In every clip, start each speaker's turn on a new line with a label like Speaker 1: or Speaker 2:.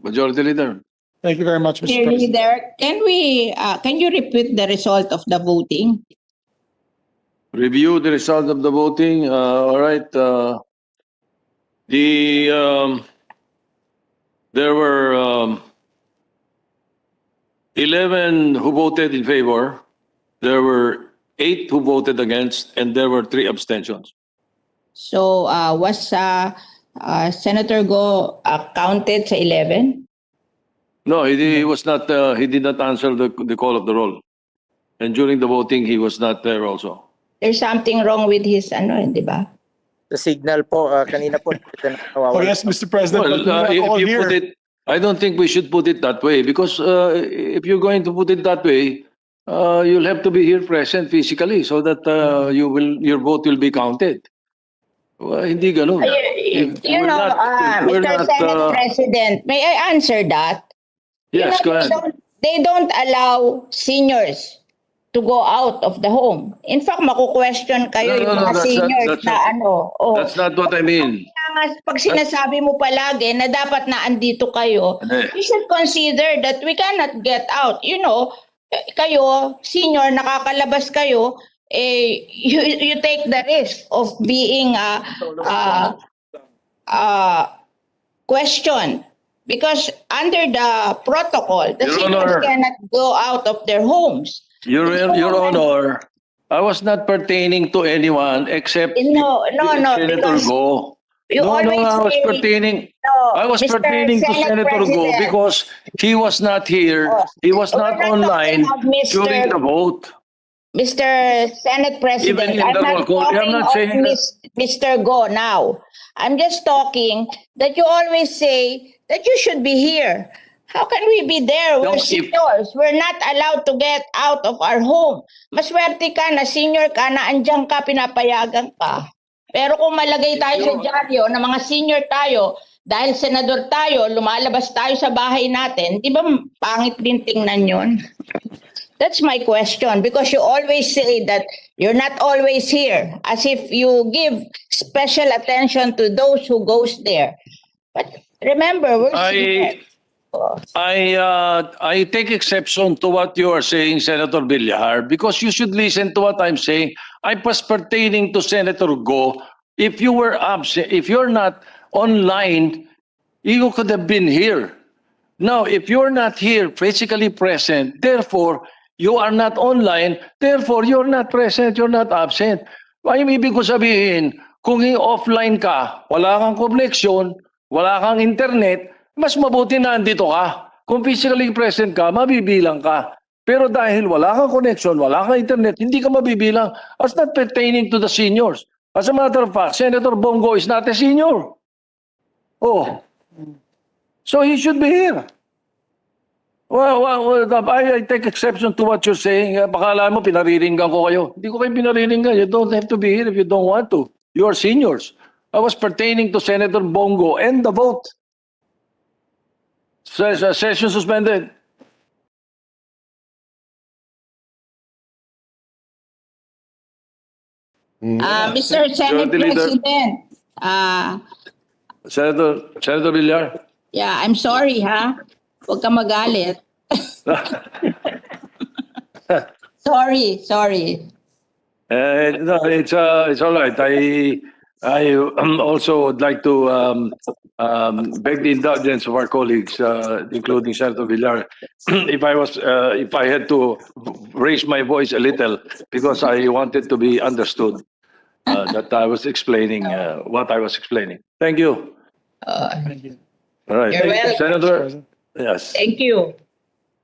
Speaker 1: Majority Leader.
Speaker 2: Thank you very much, Mr.
Speaker 3: Dear
Speaker 2: President.
Speaker 3: Leader, can you repeat the result of the voting?
Speaker 1: Review the result of the voting. All right. There were 11 who voted in favor. There were 8 who voted against, and there were 3 abstentions.
Speaker 3: So, was Senator Go counted sa 11?
Speaker 1: No, he was not. He did not answer the call of the roll, and during the voting, he was not there also.
Speaker 3: There's something wrong with his di ba?
Speaker 4: The signal po, kanina po.
Speaker 2: Oh, yes, Mr. President.
Speaker 1: Well,
Speaker 2: but we are all
Speaker 1: if you
Speaker 2: here.
Speaker 1: put it, I don't think we should put it that way, because if you're going to put it that way, you'll have to be here present physically so that your vote will be counted. Well, hindi ganun.
Speaker 3: Mr. Senate President, may I answer that?
Speaker 1: Yes, go ahead.
Speaker 3: They don't allow seniors to go out of the home. In fact, maku-question kayo yung mga seniors na
Speaker 1: That's not what I mean.
Speaker 3: Pag sinasabi mo palagi na dapat na andito kayo, you should consider that we cannot get out. You know, kayo, senior, nakakalabas kayo, you take the risk of being questioned. Because under the protocol, the seniors cannot go out of their homes.
Speaker 1: Your Honor, I was not pertaining to anyone except Senator Go. I was pertaining to Senator Go because he was not here. He was not online during the vote.
Speaker 3: Mr. Senate President,
Speaker 1: Even in the roll call, I'm not saying that.
Speaker 3: Mr. Go now. I'm just talking that you always say that you should be here. How can we be there? We're seniors. We're not allowed to get out of our home. Maswerte ka na senior ka na andyan ka, pinapayagan ka. Pero kung malagay tayo sa dyaryo na mga senior tayo, dahil senador tayo, lumalabas tayo sa bahay natin, di ba pangit din tingnan yun? That's my question, because you always say that you're not always here, as if you give special attention to those who goes there. But remember, we're seniors.
Speaker 1: I take exception to what you are saying, Senator Villar, because you should listen to what I'm saying. I was pertaining to Senator Go. If you were absent, if you're not online, you could have been here. Now, if you're not here, physically present, therefore, you are not online, therefore, you're not present, you're not absent. Ay, ibig ko sabihin, kung offline ka, wala kang connection, wala kang internet, mas mabuti na andito ka. Kung physically present ka, mabibilang ka. Pero dahil wala kang connection, wala kang internet, hindi ka mabibilang. As not pertaining to the seniors. As a matter of fact, Senator Bongo is not a senior. Oh. So he should be here. Well, I take exception to what you're saying. Pakala mo, pinariringgan ko kayo. Hindi ko kayo pinariringgan. You don't have to be here if you don't want to. You are seniors. I was pertaining to Senator Bongo and the vote. Session suspended.
Speaker 3: Mr. Senate President,
Speaker 1: Senator Villar.
Speaker 3: yeah, I'm sorry ha. Huwag ka magalit. Sorry.
Speaker 1: No, it's all right. I also would like to beg the indulgence of our colleagues, including Senator Villar, if I had to raise my voice a little because I wanted to be understood that I was explaining what I was explaining. Thank you.
Speaker 2: Thank you.
Speaker 1: All right,
Speaker 3: You're welcome.
Speaker 1: Senator. Yes.
Speaker 3: Thank you.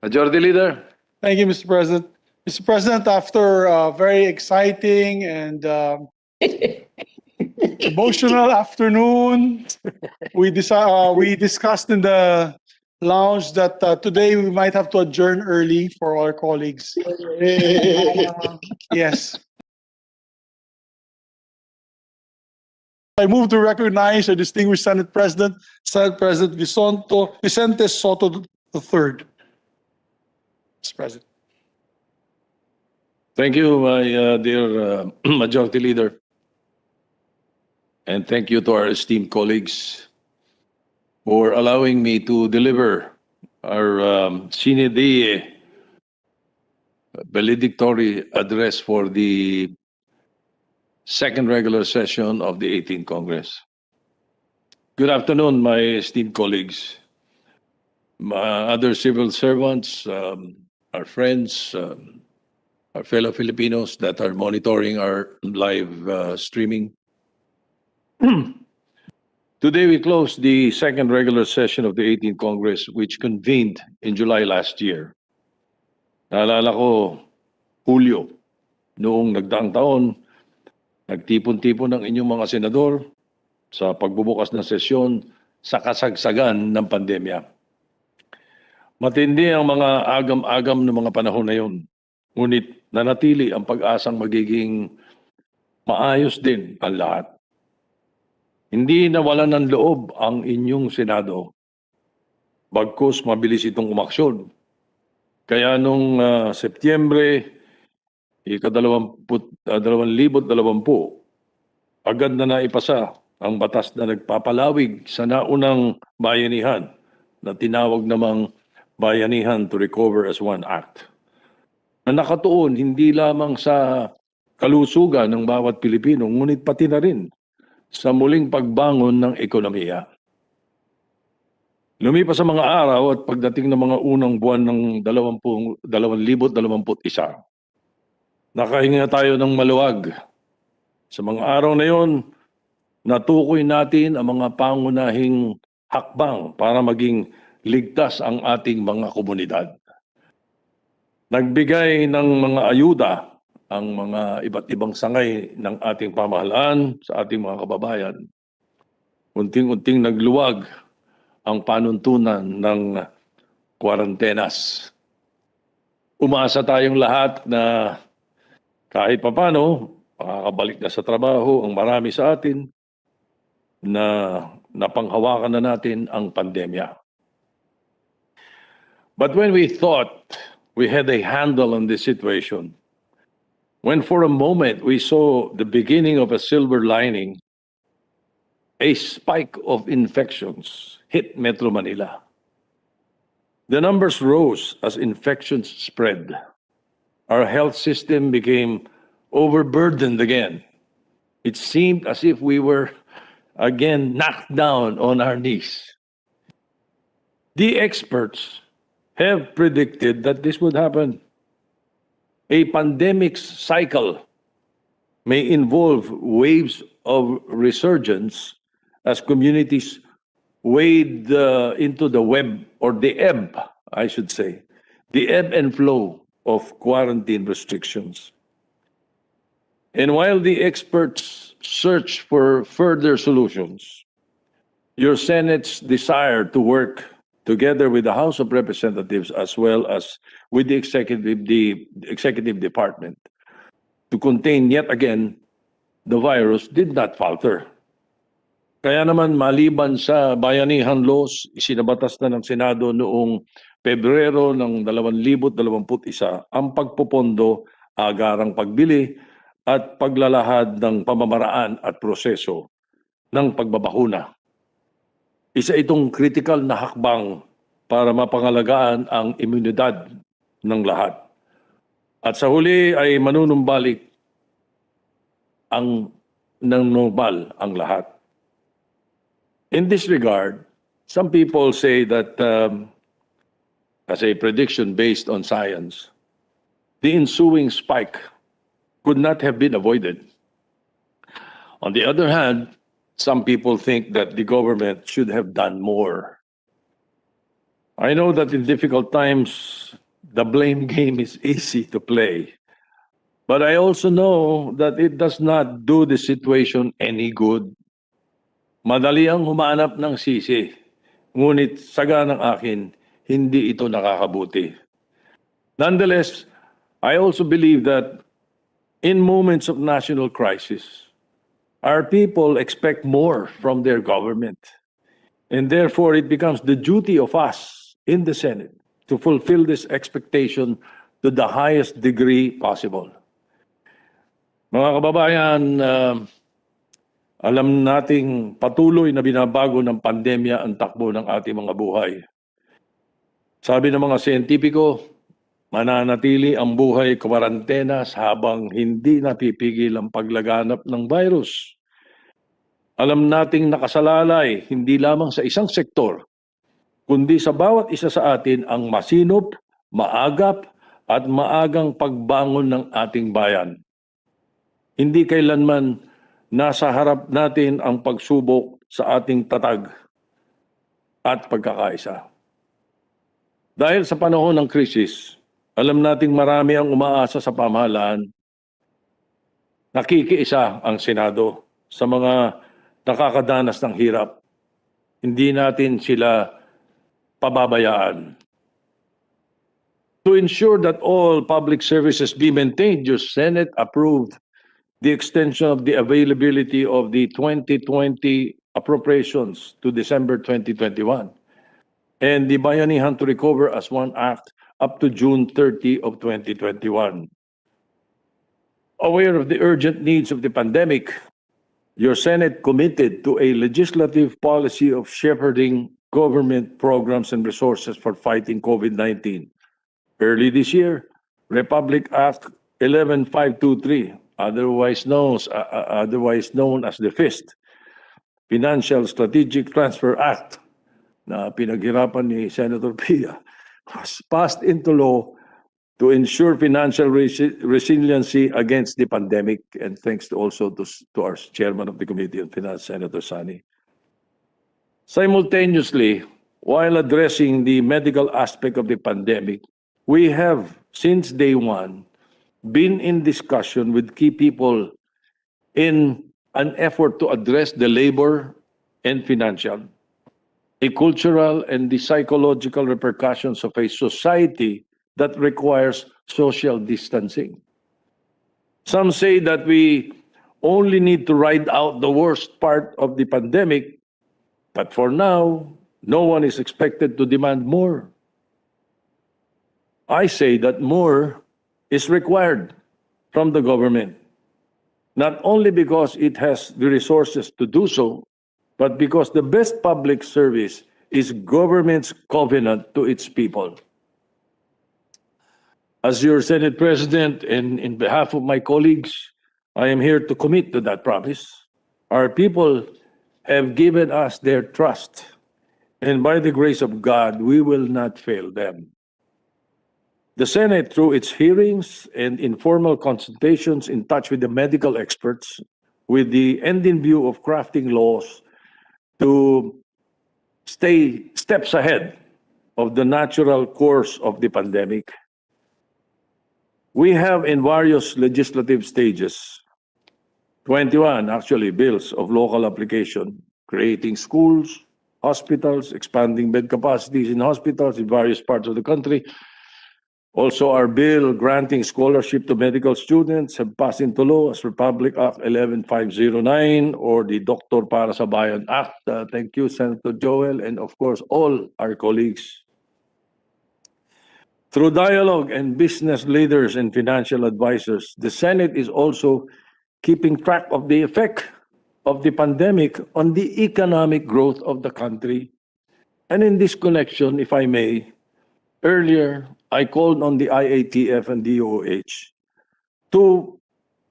Speaker 1: Majority Leader.
Speaker 2: Thank you, Mr. President. Mr. President, after a very exciting and emotional afternoon, we discussed in the lounge that today we might have to adjourn early for our colleagues. Yes. I move to recognize our distinguished Senate President Vicente Sotto III. Mr. President.
Speaker 1: Thank you, my dear Majority Leader. And thank you to our esteemed colleagues. for allowing me to deliver our Sine Die valedictory address for the second regular session of the 18th Congress. Good afternoon, my esteemed colleagues, my other civil servants, our friends, our fellow Filipinos that are monitoring our live streaming. Today we close the second regular session of the 18th Congress, which convened in July last year. Naalala ko, Hulyo, noong nagdaang taon, nagtipon-tipon ng inyong mga senador sa pagbubukas ng sesyon sa kasagsagan ng pandemya. Matindi ang mga agam-agam ng mga panahon na yun. Ngunit nanatili ang pag-asang magiging maayos din ang lahat. Hindi nawalan ng loob ang inyong Senado. Bagkus mabilis itong umaksyon. Kaya nung Setyembre, 2020, agad na naipasa ang batas na nagpapalawig sa naunang bayanihan na tinawag namang Bayanihan to Recover as One Act. Na nakatuon hindi lamang sa kalusugan ng bawat Pilipino, ngunit pati na rin sa muling pagbangon ng ekonomiya. Lumipas ang mga araw at pagdating ng mga unang buwan ng 2021, nakahinga tayo ng maluwag. Sa mga araw na yon, natukoy natin ang mga pangunahing hakbang para maging ligtas ang ating mga komunidad. Nagbigay ng mga ayuda ang mga iba't ibang sangay ng ating pamahalaan sa ating mga kababayan. Unting-unting nagluwag ang panuntunan ng kwarantenas. Umasa tayong lahat na kahit papano, makakabalik na sa trabaho ang marami sa atin na napanghawakan na natin ang pandemya. But when we thought we had a handle on this situation, when for a moment we saw the beginning of a silver lining, a spike of infections hit Metro Manila. The numbers rose as infections spread. Our health system became overburdened again. It seemed as if we were again knocked down on our knees. The experts have predicted that this would happen. A pandemic cycle may involve waves of resurgence as communities wade into the web, or the ebb, I should say, the ebb and flow of quarantine restrictions. And while the experts search for further solutions, your Senate's desire to work together with the House of Representatives as well as with the executive department to contain yet again the virus did not falter. Kaya naman maliban sa bayanihan laws, isinabatas na ng Senado noong Pebrero ng 2021 ang pagpopondo, agarang pagbili at paglalahad ng pamamaraan at proseso ng pagbabakuna. Isa itong critical na hakbang para mapangalagaan ang imunidad ng lahat. At sa huli ay manunumbalik ng normal ang lahat. In this regard, some people say that as a prediction based on science, the ensuing spike could not have been avoided. On the other hand, some people think that the government should have done more. I know that in difficult times, the blame game is easy to play. But I also know that it does not do the situation any good. Madali ang humanap ng sisi, ngunit saga ng akin, hindi ito nakakabuti. Nonetheless, I also believe that in moments of national crisis, our people expect more from their government. And therefore, it becomes the duty of us in the Senate to fulfill this expectation to the highest degree possible. Mga kababayan, Alam nating patuloy na binabago ng pandemya ang takbo ng ating mga buhay. Sabi ng mga siyentipiko, mananatili ang buhay kwarantenas habang hindi napipigil ang paglaganap ng virus. Alam nating nakasalalay hindi lamang sa isang sektor, kundi sa bawat isa sa atin ang masinop, maagap at maagang pagbangon ng ating bayan. Hindi kailanman nasa harap natin ang pagsubok sa ating tatag at pagkakaisa. Dahil sa panahon ng krisis, alam nating marami ang umaasa sa pamahalaan. Nakikiisa ang Senado sa mga nakakadanas ng hirap. Hindi natin sila pababayaan. To ensure that all public services be maintained, your Senate approved the extension of the availability of the 2020 appropriations to December 2021 and the Bayanihan to Recover as One Act up to June 30 of 2021. Aware of the urgent needs of the pandemic, your Senate committed to a legislative policy of shepherding government programs and resources for fighting COVID-19. Early this year, Republic Act 11523, otherwise known as the FIST, Financial Strategic Transfer Act, na pinaghirapan ni Senator Pia, was passed into law to ensure financial resiliency against the pandemic, and thanks also to our chairman of the Committee on Finance, Senator Sani. Simultaneously, while addressing the medical aspect of the pandemic, we have, since day one, been in discussion with key people in an effort to address the labor and financial, the cultural and the psychological repercussions of a society that requires social distancing. Some say that we only need to ride out the worst part of the pandemic, but for now, no one is expected to demand more. I say that more is required from the government, not only because it has the resources to do so, but because the best public service is government's covenant to its people. As your Senate President and in behalf of my colleagues, I am here to commit to that promise. Our people have given us their trust, and by the grace of God, we will not fail them. The Senate, through its hearings and informal consultations in touch with the medical experts, with the end in view of crafting laws to stay steps ahead of the natural course of the pandemic, we have in various legislative stages, 21 actually bills of local application, creating schools, hospitals, expanding bed capacities in hospitals in various parts of the country. Also, our bill granting scholarship to medical students have passed into law as Republic Act 11509 or the Doktor Para sa Bayan Act. Thank you, Senator Joel, and of course, all our colleagues. Through dialogue and business leaders and financial advisors, the Senate is also keeping track of the effect of the pandemic on the economic growth of the country. And in this connection, if I may, earlier, I called on the IATF and DOH to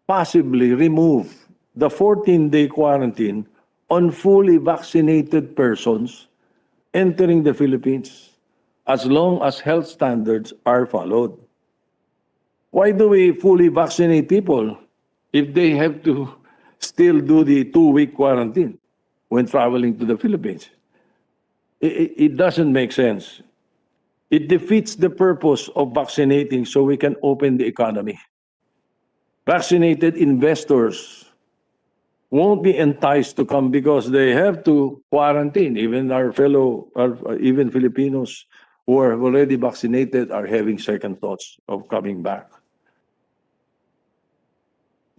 Speaker 1: possibly remove the 14-day quarantine on fully vaccinated persons entering the Philippines as long as health standards are followed. Why do we fully vaccinate people if they have to still do the 2-week quarantine when traveling to the Philippines? It doesn't make sense. It defeats the purpose of vaccinating so we can open the economy. Vaccinated investors won't be enticed to come because they have to quarantine. Even even Filipinos who are already vaccinated are having second thoughts of coming back.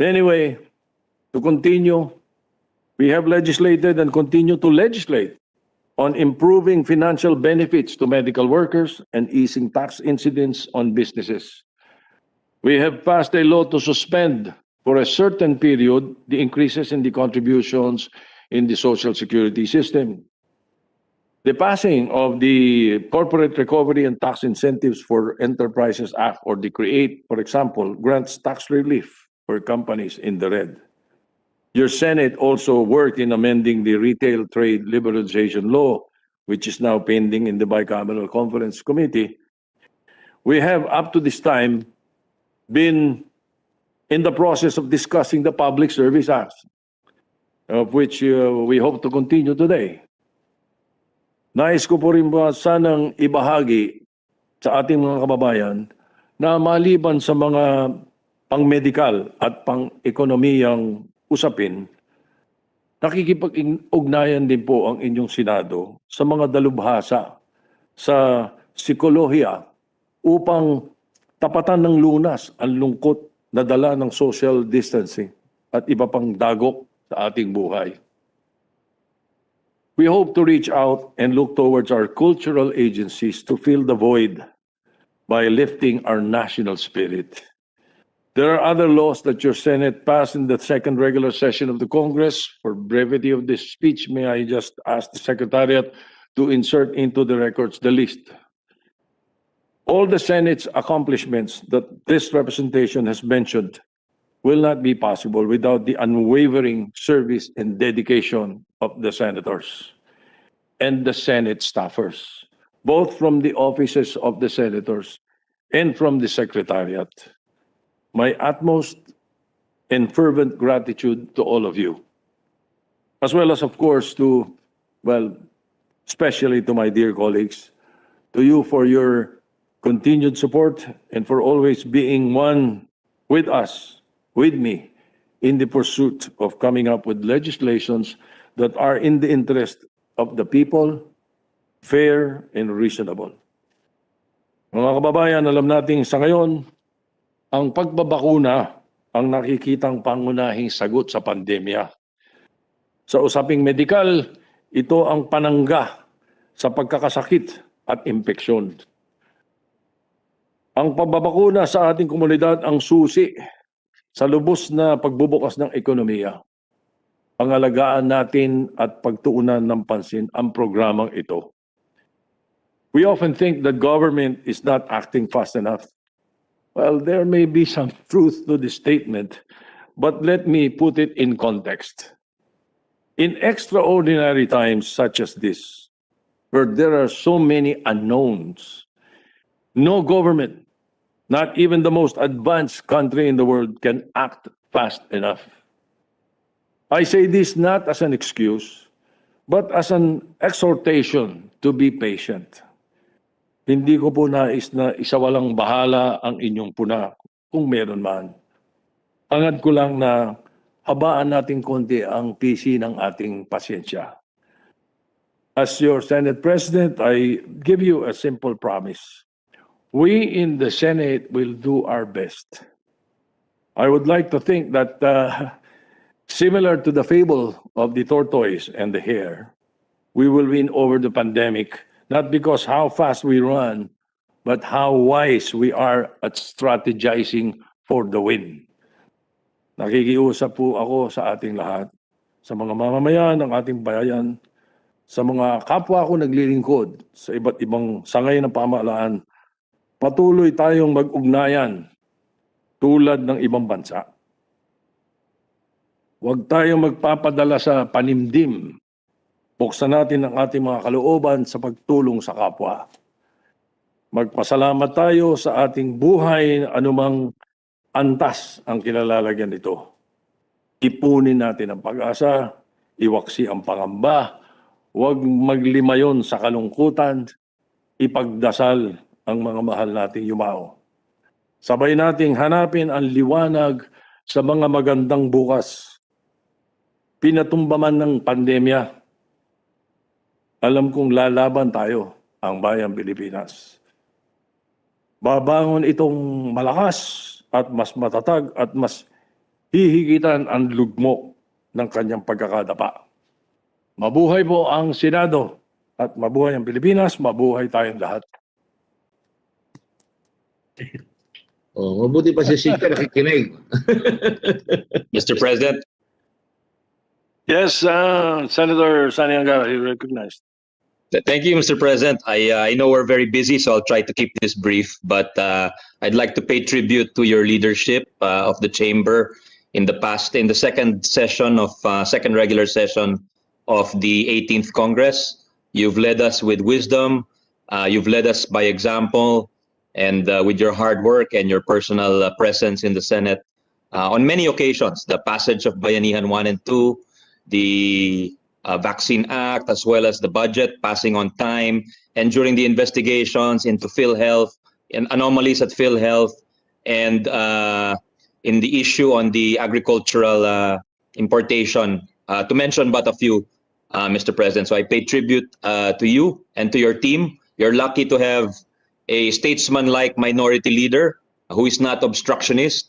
Speaker 1: Anyway, to continue, we have legislated and continue to legislate on improving financial benefits to medical workers and easing tax incidence on businesses. We have passed a law to suspend for a certain period the increases in the contributions in the Social Security system. The passing of the Corporate Recovery and Tax Incentives for Enterprises Act, or the CREATE, for example, grants tax relief for companies in the red. Your Senate also worked in amending the Retail Trade Liberalization Law, which is now pending in the Bicameral Conference Committee. We have, up to this time, been in the process of discussing the Public Service Act, of which we hope to continue today. Nais ko po rin ba sanang ibahagi sa ating mga kababayan na maliban sa mga pang-medical at pang-ekonomiyang usapin, nakikipag-ugnayan din po ang inyong Senado sa mga dalubhasa sa psikolohiya upang tapatan ng lunas ang lungkot na dala ng social distancing at iba pang dagok sa ating buhay. We hope to reach out and look towards our cultural agencies to fill the void by lifting our national spirit. There are other laws that your Senate passed in the second regular session of the Congress. For brevity of this speech, may I just ask the Secretariat to insert into the records the list. All the Senate's accomplishments that this representation has mentioned will not be possible without the unwavering service and dedication of the senators and the Senate staffers, both from the offices of the senators and from the Secretariat. My utmost and fervent gratitude to all of you, as well as, of course, to, well, especially to my dear colleagues, to you for your continued support and for always being one with us, with me, in the pursuit of coming up with legislations that are in the interest of the people, fair and reasonable. Mga kababayan, alam natin sa ngayon, ang pagbabakuna ang nakikitang pangunahing sagot sa pandemya. Sa usaping medikal, ito ang panangga sa pagkakasakit at impeksyon. Ang pagbabakuna sa ating komunidad ang susi sa lubos na pagbubukas ng ekonomiya. Pangalagaan natin at pagtuunan ng pansin ang programang ito. We often think that government is not acting fast enough. Well, there may be some truth to this statement, but let me put it in context. In extraordinary times such as this, where there are so many unknowns, no government, not even the most advanced country in the world, can act fast enough. I say this not as an excuse, but as an exhortation to be patient. Hindi ko po nais na isawalang bahala ang inyong puna kung meron man. Hangad ko lang na habaan natin konti ang pisi ng ating pasyensya. As your Senate President, I give you a simple promise. We in the Senate will do our best. I would like to think that similar to the fable of the tortoise and the hare, we will win over the pandemic, not because how fast we run, but how wise we are at strategizing for the win. Nakikiusap po ako sa ating lahat, sa mga mamamayan ng ating bayan, sa mga kapwa ko naglilingkod sa iba't ibang sangay ng pamahalaan, patuloy tayong mag-ugnayan tulad ng ibang bansa. Huwag tayong magpapadala sa panimdim. Buksan natin ang ating mga kalooban sa pagtulong sa kapwa. Magpasalamat tayo sa ating buhay na anumang antas ang kinalalagyan nito. Ipunin natin ang pag-asa, iwaksi ang pangamba, huwag maglimayon sa kalungkutan, ipagdasal ang mga mahal nating yumao. Sabay nating hanapin ang liwanag sa mga magandang bukas. Pinatumba man ng pandemya, alam kong lalaban tayo, ang bayang Pilipinas. Babangon itong malakas at mas matatag at mas hihigitan ang lugmo ng kanyang pagkakadapa. Mabuhay po ang Senado at mabuhay ang Pilipinas, mabuhay tayong lahat.
Speaker 5: Oh, mabuti pa si Cynthia nakikinig.
Speaker 6: Mr. President,
Speaker 1: Yes, Senator Sani Angara, you recognized.
Speaker 6: thank you, Mr. President. I know we're very busy, so I'll try to keep this brief, but I'd like to pay tribute to your leadership of the chamber in the second session of second regular session of the 18th Congress. You've led us with wisdom, you've led us by example, and with your hard work and your personal presence in the Senate on many occasions, the passage of Bayanihan 1 and 2, the Vaccine Act, as well as the budget passing on time, and during the investigations into PhilHealth and anomalies at PhilHealth, and in the issue on the agricultural importation, to mention but a few, Mr. President. So I pay tribute to you and to your team. You're lucky to have a statesman-like minority leader who is not obstructionist.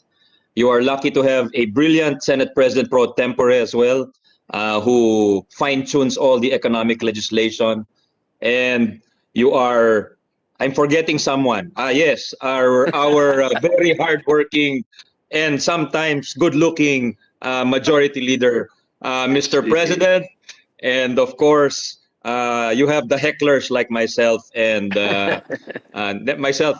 Speaker 6: You are lucky to have a brilliant Senate President pro tempore as well, who fine-tunes all the economic legislation. And you are, I'm forgetting someone. Yes, our very hardworking and sometimes good-looking majority leader, Mr. President. And of course, you have the hecklers like myself and myself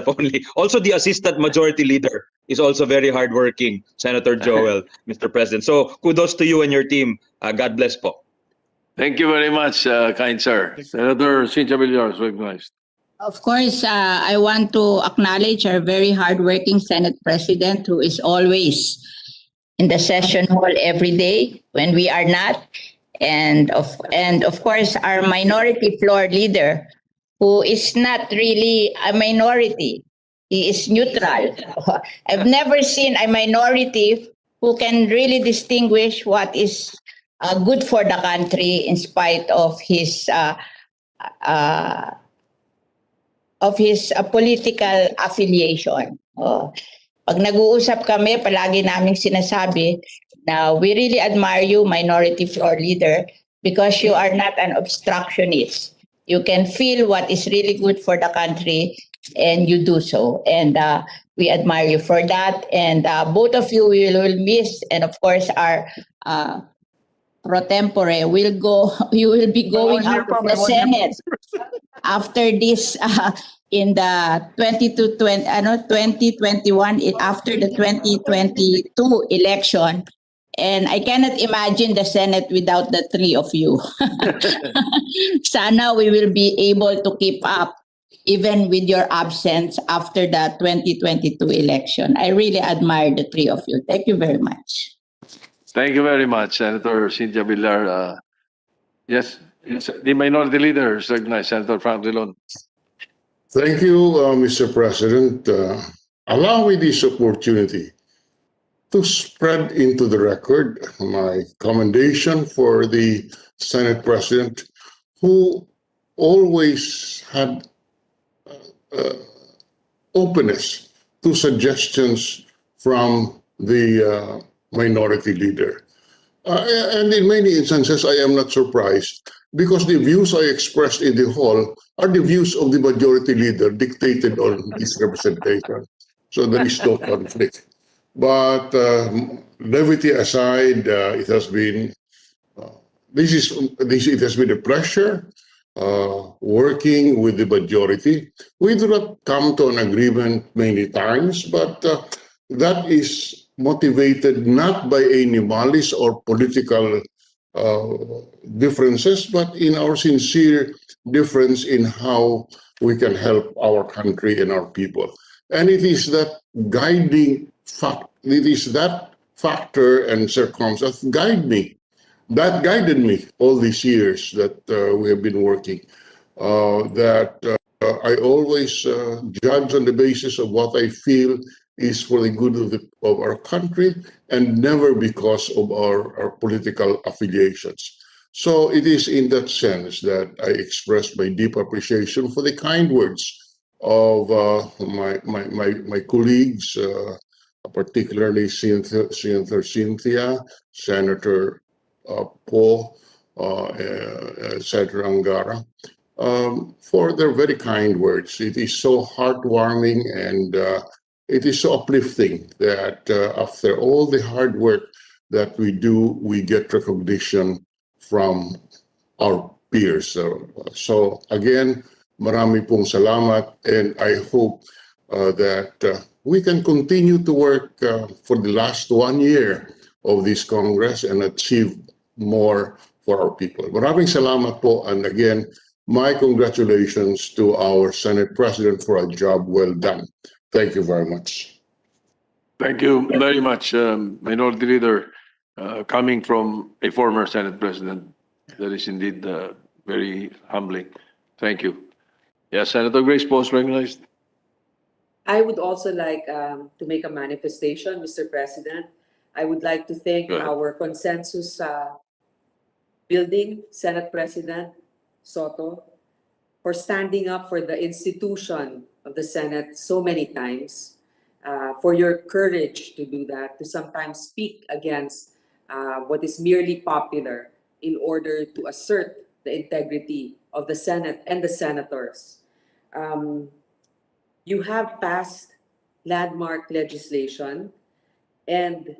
Speaker 6: only. Also, the assistant majority leader is also very hardworking, Senator Joel, Mr. President. So kudos to you and your team. God bless po.
Speaker 1: Thank you very much, kind sir. Senator Cynthia Villar is recognized.
Speaker 3: Of course, I want to acknowledge our very hardworking Senate President who is always in the session hall every day when we are not. And of course, our minority floor leader, who is not really a minority. He is neutral. I've never seen a minority who can really distinguish what is good for the country in spite of his political affiliation. Pag nag-uusap kami, palagi naming sinasabi na we really admire you, minority floor leader, because you are not an obstructionist. You can feel what is really good for the country and you do so. And we admire you for that. And both of you we will miss. And of course, our pro tempore will go, you will be going out of the Senate after this in the 2021 after the 2022 election. And I cannot imagine the Senate without the three of you. Sana we will be able to keep up even with your absence after the 2022 election. I really admire the three of you. Thank you very much.
Speaker 1: Thank you very much, Senator Cynthia Villar. Yes, the minority leader is recognized, Senator Frank Drilon.
Speaker 7: Thank you, Mr. President. Allow me this opportunity to spread into the record my commendation for the Senate President, who always had openness to suggestions from the minority leader. And in many instances, I am not surprised because the views I expressed in the hall are the views of the majority leader dictated on his representation. So there is no conflict. But levity aside, it has been it has been a pleasure working with the majority. We do not come to an agreement many times, but that is motivated not by any malice or political differences, but in our sincere difference in how we can help our country and our people. And it is that guiding fact, it is that factor and circumstance that guided me all these years that we have been working, that I always judge on the basis of what I feel is for the good of our country and never because of our political affiliations. So it is in that sense that I express my deep appreciation for the kind words of my colleagues, particularly Senator Cynthia, Senator Poe, Senator Angara, for their very kind words. It is so heartwarming and it is so uplifting that after all the hard work that we do, we get recognition from our peers. So again, marami pong salamat, and I hope that we can continue to work for the last 1 year of this Congress and achieve more for our people. Maraming salamat po, and again, my congratulations to our Senate President for a job well done. Thank you very much.
Speaker 1: Thank you very much, Minority Leader, coming from a former Senate President. That is indeed very humbling. Thank you. Yes, Senator Grace Post recognized.
Speaker 8: I would also like to make a manifestation, Mr. President. I would like to thank
Speaker 1: Go ahead.
Speaker 8: our consensus building Senate President Sotto for standing up for the institution of the Senate so many times, for your courage to do that, to sometimes speak against what is merely popular in order to assert the integrity of the Senate and the senators. You have passed landmark legislation, and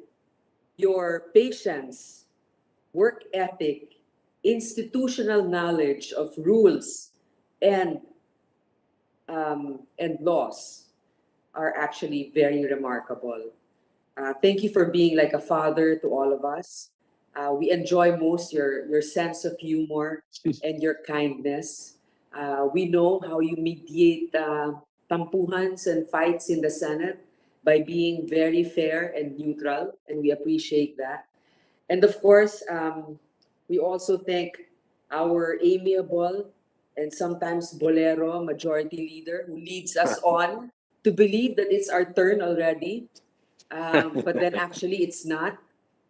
Speaker 8: your patience, work ethic, institutional knowledge of rules and laws are actually very remarkable. Thank you for being like a father to all of us. We enjoy most your sense of humor and your kindness. We know how you mediate tampuhans and fights in the Senate by being very fair and neutral, and we appreciate that. And of course, we also thank our amiable and sometimes bolero majority leader who leads us on to believe that it's our turn already, but then actually it's not.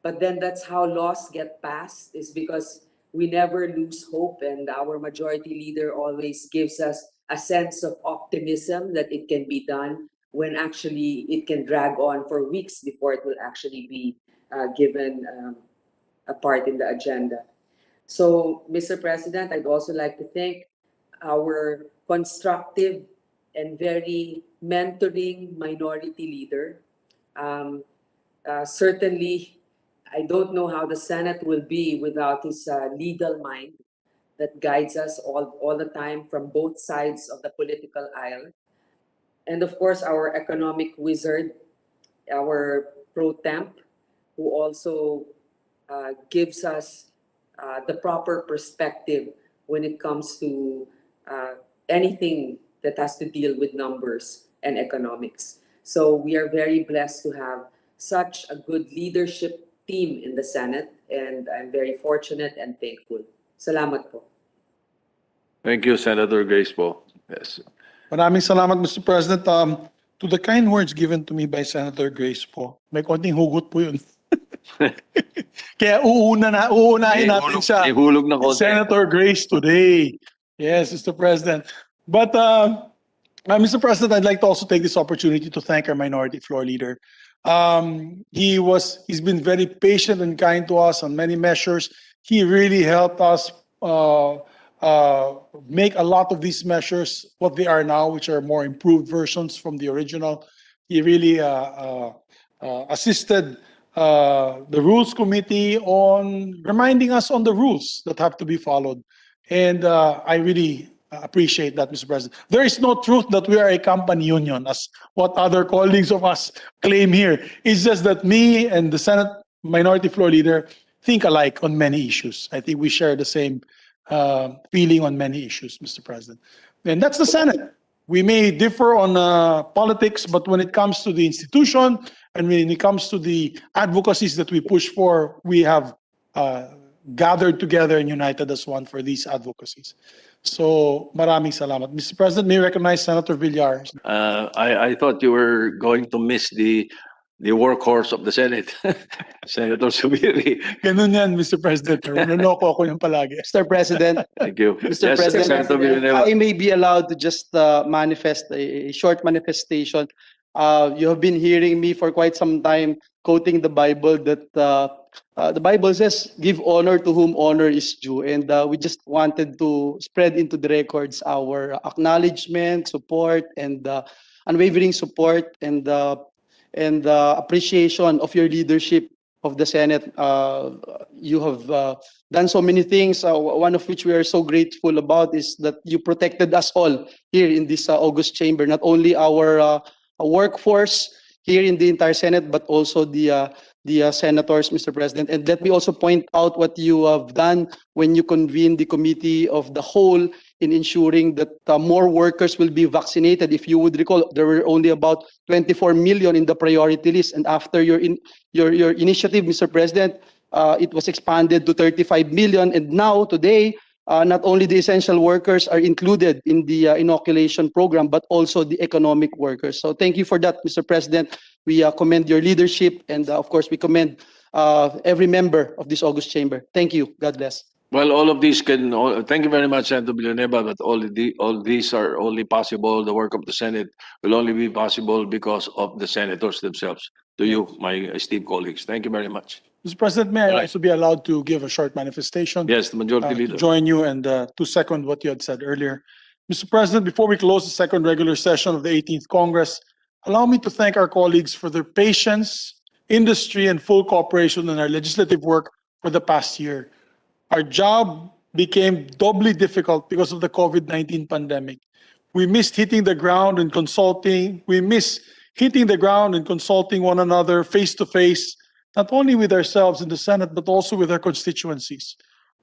Speaker 8: But then that's how laws get passed, is because we never lose hope, and our majority leader always gives us a sense of optimism that it can be done when actually it can drag on for weeks before it will actually be given a part in the agenda. So, Mr. President, I'd also like to thank our constructive and very mentoring minority leader. Certainly, I don't know how the Senate will be without his legal mind that guides us all the time from both sides of the political aisle. And of course, our economic wizard, our pro temp, who also gives us the proper perspective when it comes to anything that has to deal with numbers and economics. So we are very blessed to have such a good leadership team in the Senate, and I'm very fortunate and thankful. Salamat po.
Speaker 1: Thank you, Senator Grace Post. Yes.
Speaker 2: Maraming salamat, Mr. President. To the kind words given to me by Senator Grace po, may konting hugot po yun. Kaya uunahin natin siya.
Speaker 1: Ihulog na konti.
Speaker 2: Senator Grace today. Yes, Mr. President. But Mr. President, I'd like to also take this opportunity to thank our minority floor leader. He's been very patient and kind to us on many measures. He really helped us make a lot of these measures what they are now, which are more improved versions from the original. He really assisted the Rules Committee on reminding us on the rules that have to be followed. And I really appreciate that, Mr. President. There is no truth that we are a company union, as what other colleagues of us claim here. It's just that me and the Senate Minority Floor Leader think alike on many issues. I think we share the same feeling on many issues, Mr. President. And that's the Senate. We may differ on politics, but when it comes to the institution and when it comes to the advocacies that we push for, we have gathered together and united as one for these advocacies. So, maraming salamat. Mr. President, may I recognize Senator Villar.
Speaker 1: I thought you were going to miss the workhorse of the Senate, Senator Subiri.
Speaker 2: Ganun yan, Mr. President. Nanoko ako yung palagi.
Speaker 9: Mr. President,
Speaker 1: Thank you.
Speaker 9: Mr.
Speaker 1: Yes,
Speaker 9: President,
Speaker 1: Senator Villanueva.
Speaker 9: I may be allowed to just manifest a short manifestation. You have been hearing me for quite some time quoting the Bible that the Bible says, give honor to whom honor is due. And we just wanted to spread into the records our acknowledgement, support, and unwavering support and appreciation of your leadership of the Senate. You have done so many things. One of which we are so grateful about is that you protected us all here in this August chamber, not only our workforce here in the entire Senate, but also the senators, Mr. President. And let me also point out what you have done when you convened the committee of the whole in ensuring that more workers will be vaccinated. If you would recall, there were only about 24 million in the priority list. And after your initiative, Mr. President, it was expanded to 35 million. And now, today, not only the essential workers are included in the inoculation program, but also the economic workers. So thank you for that, Mr. President. We commend your leadership, and of course, we commend every member of this August chamber. Thank you. God bless.
Speaker 1: Well, all of these thank you very much, Senator Villanueva, but all these are only possible, the work of the Senate will only be possible because of the senators themselves. To you, my esteemed colleagues, thank you very much.
Speaker 2: Mr. President, may I
Speaker 1: Right.
Speaker 2: also be allowed to give a short manifestation?
Speaker 1: Yes, the majority
Speaker 2: To
Speaker 1: leader.
Speaker 2: join you and to second what you had said earlier. Mr. President, before we close the second regular session of the 18th Congress, allow me to thank our colleagues for their patience, industry, and full cooperation in our legislative work for the past year. Our job became doubly difficult because of the COVID-19 pandemic. We missed hitting the ground and consulting. We miss hitting the ground and consulting one another face to face, not only with ourselves in the Senate, but also with our constituencies.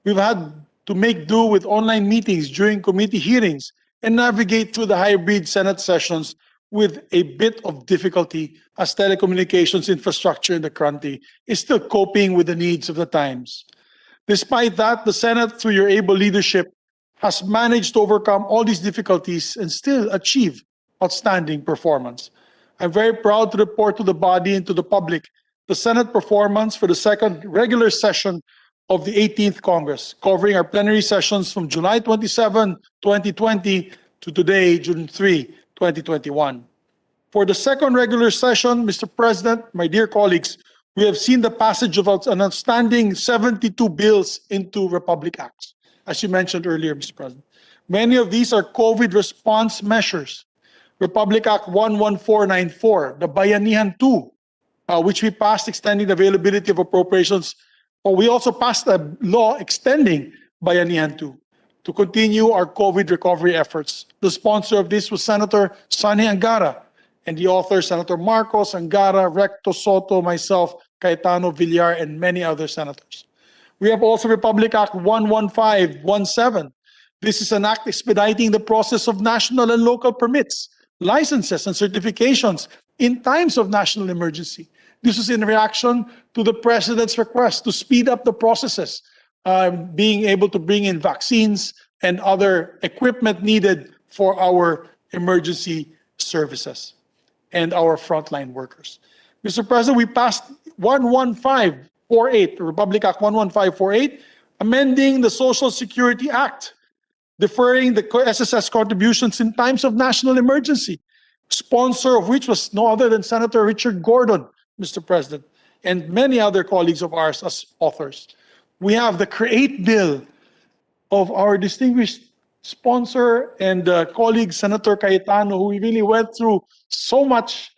Speaker 2: We've had to make do with online meetings during committee hearings and navigate through the hybrid Senate sessions with a bit of difficulty as telecommunications infrastructure in the country is still coping with the needs of the times. Despite that, the Senate, through your able leadership, has managed to overcome all these difficulties and still achieve outstanding performance. I'm very proud to report to the body and to the public the Senate performance for the second regular session of the 18th Congress, covering our plenary sessions from July 27, 2020 to today, June 3, 2021. For the second regular session, Mr. President, my dear colleagues, we have seen the passage of an outstanding 72 bills into Republic Acts, as you mentioned earlier, Mr. President. Many of these are COVID response measures. Republic Act 11494, the Bayanihan 2, which we passed extending the availability of appropriations. But we also passed a law extending Bayanihan 2 to continue our COVID recovery efforts. The sponsor of this was Senator Sani Angara, and the author, Senator Marcos, Angara, Recto, Sotto, myself, Cayetano, Villar, and many other senators. We have also Republic Act 11517. This is an act expediting the process of national and local permits, licenses, and certifications in times of national emergency. This is in reaction to the President's request to speed up the processes, being able to bring in vaccines and other equipment needed for our emergency services and our frontline workers. Mr. President, we passed 11548, Republic Act 11548, amending the Social Security Act, deferring the SSS contributions in times of national emergency, sponsor of which was no other than Senator Richard Gordon, Mr. President, and many other colleagues of ours as authors. We have the CREATE bill of our distinguished sponsor and colleague, Senator Cayetano, who we really went through so much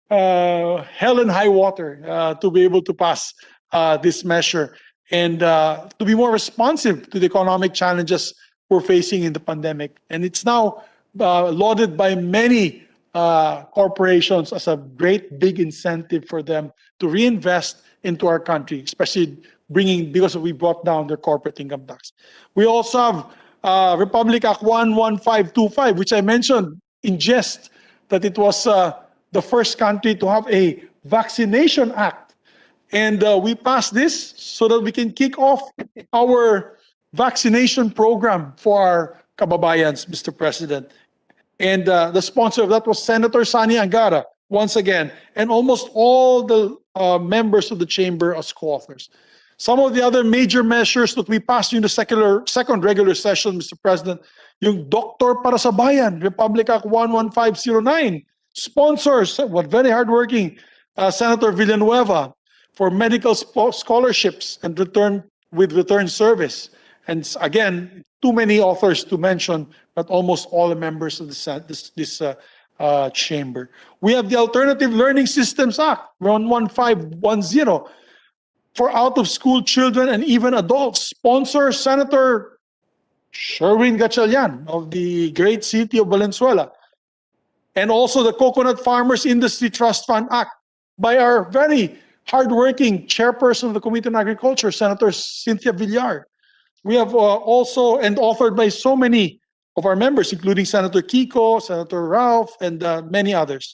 Speaker 2: hell and high water to be able to pass this measure and to be more responsive to the economic challenges we're facing in the pandemic. And it's now lauded by many corporations as a great big incentive for them to reinvest into our country, especially because we brought down their corporate income tax. We also have Republic Act 11525, which I mentioned in jest that it was the first country to have a vaccination act. And we passed this so that we can kick off our vaccination program for our kababayans, Mr. President. And the sponsor of that was Senator Sani Angara, once again, and almost all the members of the chamber as co-authors. Some of the other major measures that we passed during the second regular session, Mr. President, yung Doctor para sa Bayan, Republic Act 11509, sponsors, very hardworking, Senator Villanueva. for medical scholarships and return service. And again, too many authors to mention, but almost all the members of this chamber. We have the Alternative Learning Systems Act, 11510, for out-of-school children and even adults. Sponsor Senator Sherwin Gatchalian of the great city of Valenzuela. And also the Coconut Farmers Industry Trust Fund Act by our very hardworking chairperson of the Committee on Agriculture, Senator Cynthia Villar. We have also, and authored by so many of our members, including Senator Kiko, Senator Ralph, and many others.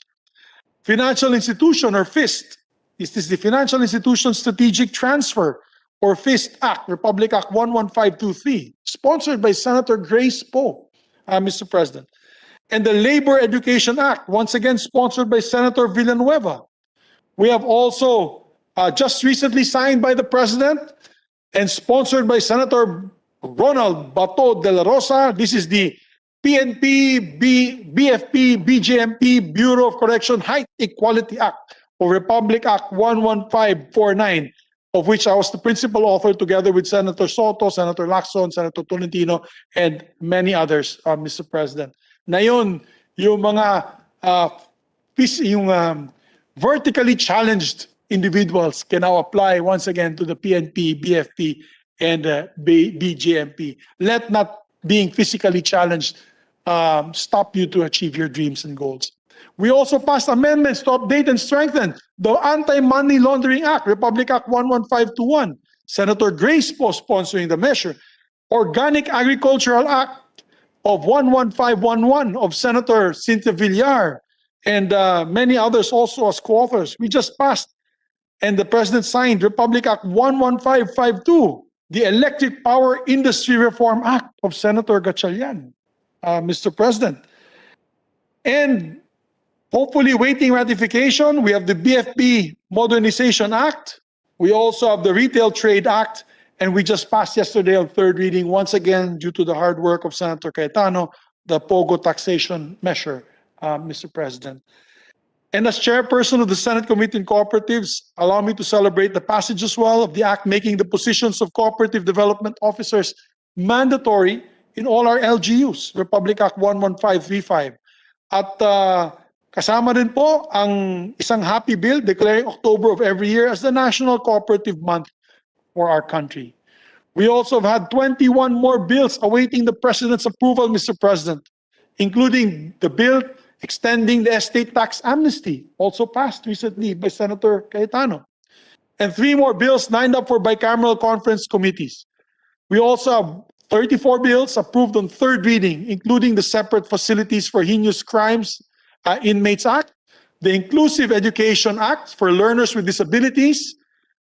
Speaker 2: Financial Institution, or FIST. This is the Financial Institution Strategic Transfer, or FIST Act, Republic Act 11523, sponsored by Senator Grace Poe, Mr. President. And the Labor Education Act, once again sponsored by Senator Villanueva. We have also just recently signed by the President and sponsored by Senator Ronald Bato de la Rosa. This is the PNP, BFP, BJMP, Bureau of Correction Height Equality Act, or Republic Act 11549, of which I was the principal author together with Senator Sotto, Senator Lacson, Senator Tolentino, and many others, Mr. President. Ngayon, yung mga vertically challenged individuals can now apply once again to the PNP, BFP, and BGMP. Let not being physically challenged stop you to achieve your dreams and goals. We also passed amendments to update and strengthen the Anti-Money Laundering Act, Republic Act 11521. Senator Grace Poe sponsoring the measure. Organic Agricultural Act of 11511 of Senator Cynthia Villar, and many others also as co-authors. We just passed, and the President signed, Republic Act 11552, the Electric Power Industry Reform Act of Senator Gatchalian, Mr. President. And hopefully waiting ratification, we have the BFP Modernization Act. We also have the Retail Trade Act, and we just passed yesterday on third reading, once again, due to the hard work of Senator Cayetano, the POGO taxation measure, Mr. President. And as chairperson of the Senate Committee on Cooperatives, allow me to celebrate the passage as well of the act making the positions of cooperative development officers mandatory in all our LGUs, Republic Act 11535. At kasama din po ang isang happy bill declaring October of every year as the National Cooperative Month for our country. We also have had 21 more bills awaiting the President's approval, Mr. President, including the bill extending the estate tax amnesty, also passed recently by Senator Cayetano, and 3 more bills lined up for bicameral conference committees. We also have 34 bills approved on third reading, including the Separate Facilities for Heinous Crimes Inmates Act, the Inclusive Education Act for Learners with Disabilities,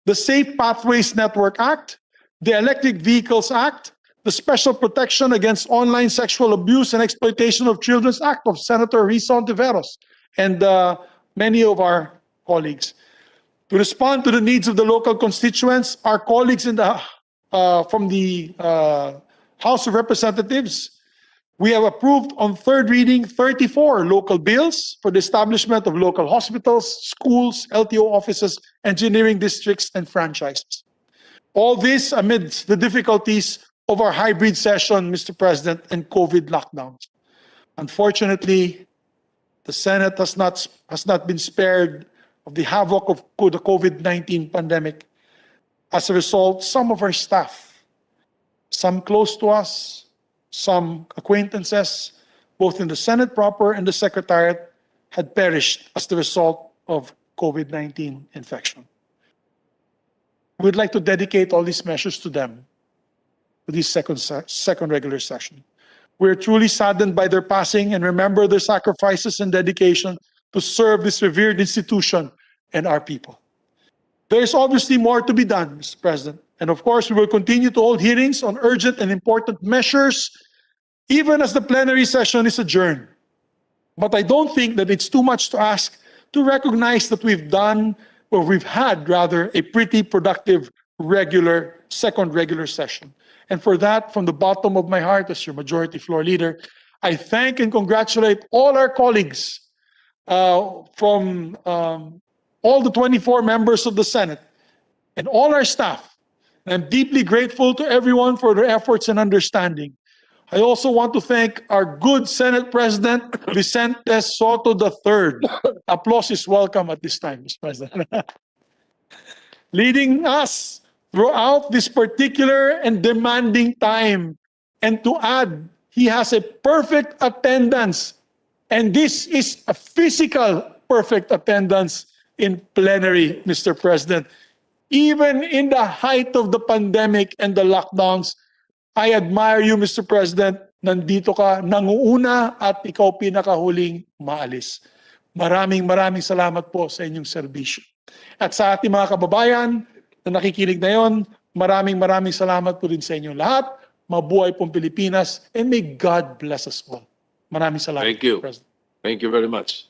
Speaker 2: the Safe Pathways Network Act, the Electric Vehicles Act, the Special Protection Against Online Sexual Abuse and Exploitation of Children Act of Senator Risa Ontiveros, and many of our colleagues. To respond to the needs of the local constituents, our colleagues in the, from the House of Representatives, we have approved on third reading 34 local bills for the establishment of local hospitals, schools, LTO offices, engineering districts, and franchises. All this amidst the difficulties of our hybrid session, Mr. President, and COVID lockdowns. Unfortunately, the Senate has not been spared of the havoc of the COVID-19 pandemic. As a result, some of our staff, some close to us, some acquaintances, both in the Senate proper and the Secretariat, had perished as the result of COVID-19 infection. We'd like to dedicate all these measures to them, to this second regular session. We're truly saddened by their passing and remember their sacrifices and dedication to serve this revered institution and our people. There is obviously more to be done, Mr. President. And of course, we will continue to hold hearings on urgent and important measures, even as the plenary session is adjourned. But I don't think that it's too much to ask to recognize that we've had a pretty productive second regular session. And for that, from the bottom of my heart, as your Majority Floor Leader, I thank and congratulate all our colleagues from all the 24 members of the Senate, and all our staff. I'm deeply grateful to everyone for their efforts and understanding. I also want to thank our good Senate President, Vicente Sotto III. Applause is welcome at this time, Mr. President. Leading us throughout this particular and demanding time. And to add, he has a perfect attendance. And this is a physical perfect attendance in plenary, Mr. President. Even in the height of the pandemic and the lockdowns, I admire you, Mr. President. Nandito ka, nanguuna at ikaw pinakahuling maalis. Maraming salamat po sa inyong serbisyo. At sa ating mga kababayan na nakikinig na yon, maraming salamat po din sa inyong lahat. Mabuhay pong Pilipinas and may God bless us all. Maraming salamat,
Speaker 1: Thank you.
Speaker 2: Mr. President.
Speaker 1: Thank you very much.